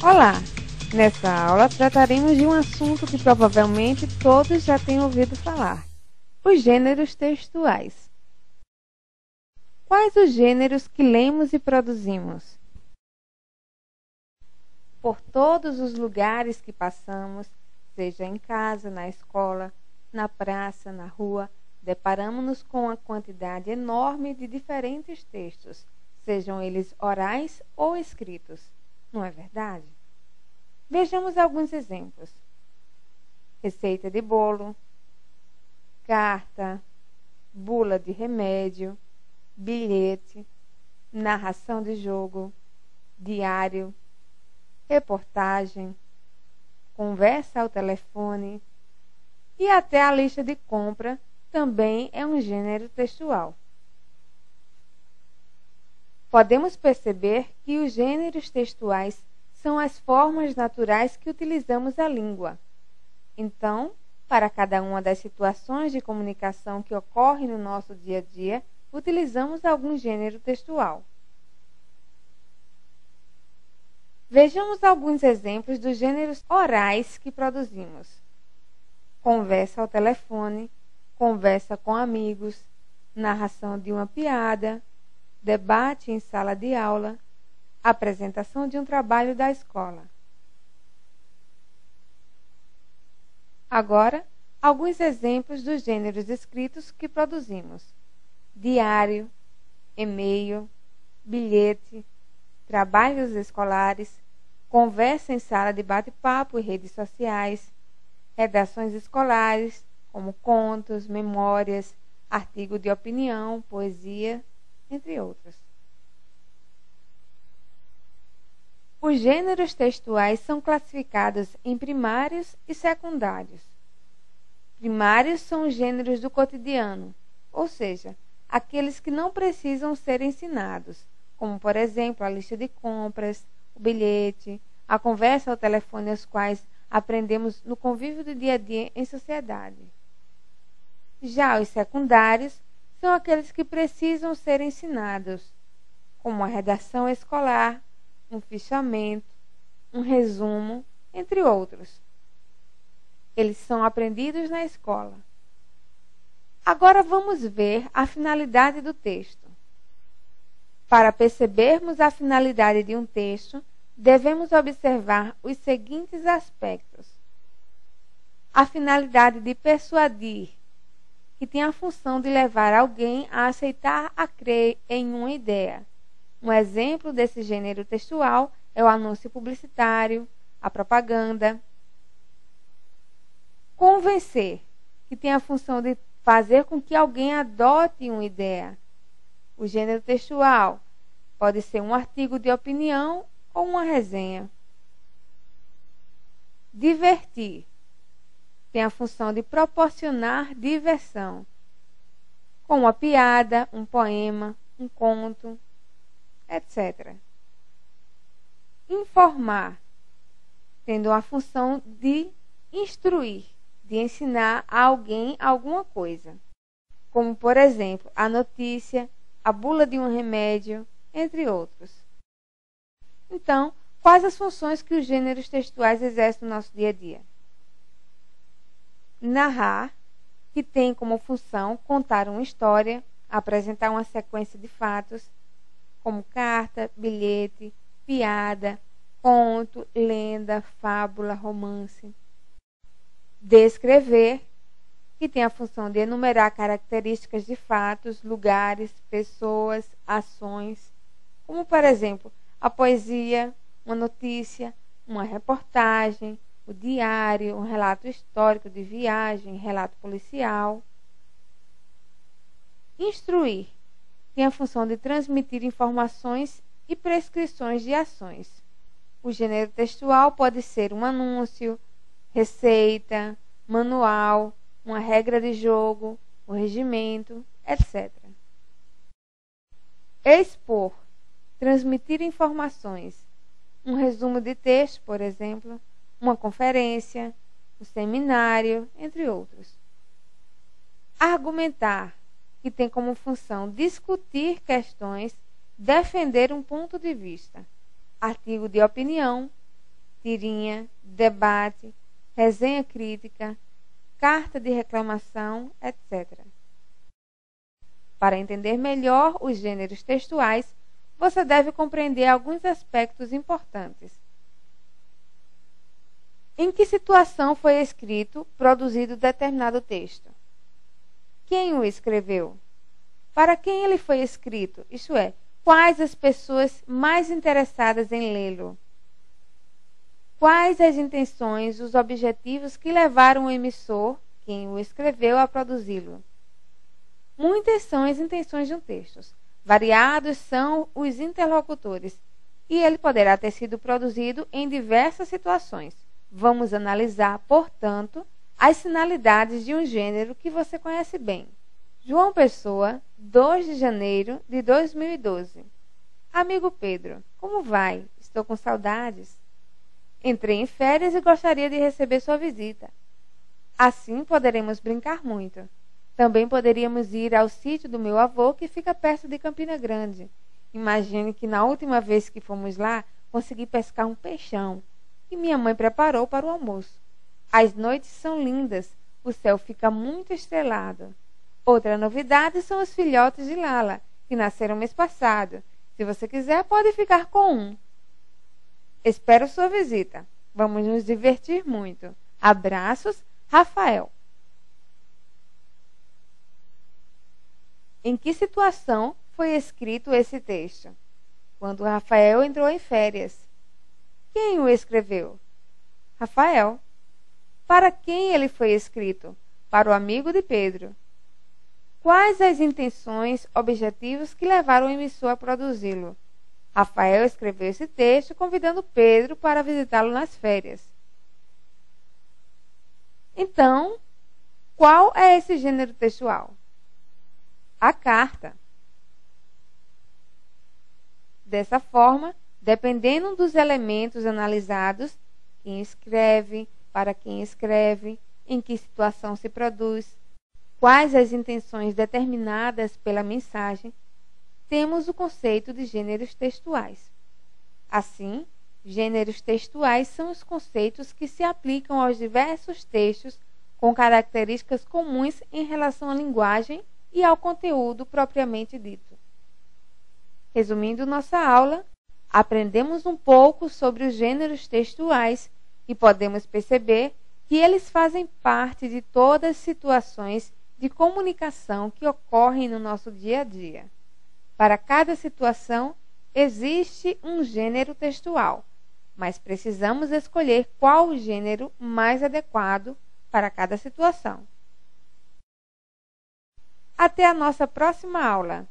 Olá! Nessa aula trataremos de um assunto que provavelmente todos já têm ouvido falar: os gêneros textuais. Quais os gêneros que lemos e produzimos? Por todos os lugares que passamos, seja em casa, na escola, na praça, na rua, deparamos-nos com uma quantidade enorme de diferentes textos, sejam eles orais ou escritos. Não é verdade? Vejamos alguns exemplos: receita de bolo, carta, bula de remédio, bilhete, narração de jogo, diário, reportagem, conversa ao telefone e até a lista de compra também é um gênero textual. Podemos perceber que os gêneros textuais são as formas naturais que utilizamos a língua. Então, para cada uma das situações de comunicação que ocorrem no nosso dia a dia, utilizamos algum gênero textual. Vejamos alguns exemplos dos gêneros orais que produzimos: conversa ao telefone, conversa com amigos, narração de uma piada, debate em sala de aula, apresentação de um trabalho da escola. Agora, alguns exemplos dos gêneros escritos que produzimos: diário, e-mail, bilhete, trabalhos escolares, conversa em sala de bate-papo e redes sociais, redações escolares, como contos, memórias, artigo de opinião, poesia, entre outros. Os gêneros textuais são classificados em primários e secundários. Primários são os gêneros do cotidiano, ou seja, aqueles que não precisam ser ensinados, como, por exemplo, a lista de compras, o bilhete, a conversa ao telefone, os quais aprendemos no convívio do dia a dia em sociedade. Já os secundários são aqueles que precisam ser ensinados, como a redação escolar, um fichamento, um resumo, entre outros. Eles são aprendidos na escola. Agora vamos ver a finalidade do texto. Para percebermos a finalidade de um texto, devemos observar os seguintes aspectos: a finalidade de persuadir, que tem a função de levar alguém a aceitar, a crer em uma ideia. Um exemplo desse gênero textual é o anúncio publicitário, a propaganda. Convencer, que tem a função de fazer com que alguém adote uma ideia. O gênero textual pode ser um artigo de opinião ou uma resenha. Divertir, tem a função de proporcionar diversão, com uma piada, um poema, um conto, etc. Informar, tendo a função de instruir, de ensinar a alguém alguma coisa, como, por exemplo, a notícia, a bula de um remédio, entre outros. Então, quais as funções que os gêneros textuais exercem no nosso dia a dia? Narrar, que tem como função contar uma história, apresentar uma sequência de fatos, como carta, bilhete, piada, conto, lenda, fábula, romance. Descrever, que tem a função de enumerar características de fatos, lugares, pessoas, ações, como, por exemplo, a poesia, uma notícia, uma reportagem, o diário, um relato histórico de viagem, relato policial. Instruir, tem a função de transmitir informações e prescrições de ações. O gênero textual pode ser um anúncio, receita, manual, uma regra de jogo, um regimento, etc. Expor, transmitir informações. Um resumo de texto, por exemplo, uma conferência, um seminário, entre outros. Argumentar, que tem como função discutir questões, defender um ponto de vista. Artigo de opinião, tirinha, debate, resenha crítica, carta de reclamação, etc. Para entender melhor os gêneros textuais, você deve compreender alguns aspectos importantes. Em que situação foi escrito, produzido determinado texto? Quem o escreveu? Para quem ele foi escrito? Isto é, quais as pessoas mais interessadas em lê-lo? Quais as intenções, os objetivos que levaram o emissor, quem o escreveu, a produzi-lo? Muitas são as intenções de um texto. Variados são os interlocutores, e ele poderá ter sido produzido em diversas situações. Vamos analisar, portanto, as sinalidades de um gênero que você conhece bem. João Pessoa, 2 de janeiro de 2012. Amigo Pedro, como vai? Estou com saudades. Entrei em férias e gostaria de receber sua visita. Assim poderemos brincar muito. Também poderíamos ir ao sítio do meu avô, que fica perto de Campina Grande. Imagine que na última vez que fomos lá, consegui pescar um peixão, que minha mãe preparou para o almoço. As noites são lindas, o céu fica muito estrelado. Outra novidade são os filhotes de Lala, que nasceram mês passado. Se você quiser, pode ficar com um. Espero sua visita. Vamos nos divertir muito. Abraços, Rafael. Em que situação foi escrito esse texto? Quando Rafael entrou em férias. Quem o escreveu? Rafael. Para quem ele foi escrito? Para o amigo de Pedro. Quais as intenções, objetivos que levaram o emissor a produzi-lo? Rafael escreveu esse texto convidando Pedro para visitá-lo nas férias. Então, qual é esse gênero textual? A carta. Dessa forma, dependendo dos elementos analisados, quem escreve, para quem escreve, em que situação se produz, quais as intenções determinadas pela mensagem, temos o conceito de gêneros textuais. Assim, gêneros textuais são os conceitos que se aplicam aos diversos textos com características comuns em relação à linguagem e ao conteúdo propriamente dito. Resumindo nossa aula, aprendemos um pouco sobre os gêneros textuais e podemos perceber que eles fazem parte de todas as situações de comunicação que ocorrem no nosso dia a dia. Para cada situação, existe um gênero textual, mas precisamos escolher qual o gênero mais adequado para cada situação. Até a nossa próxima aula!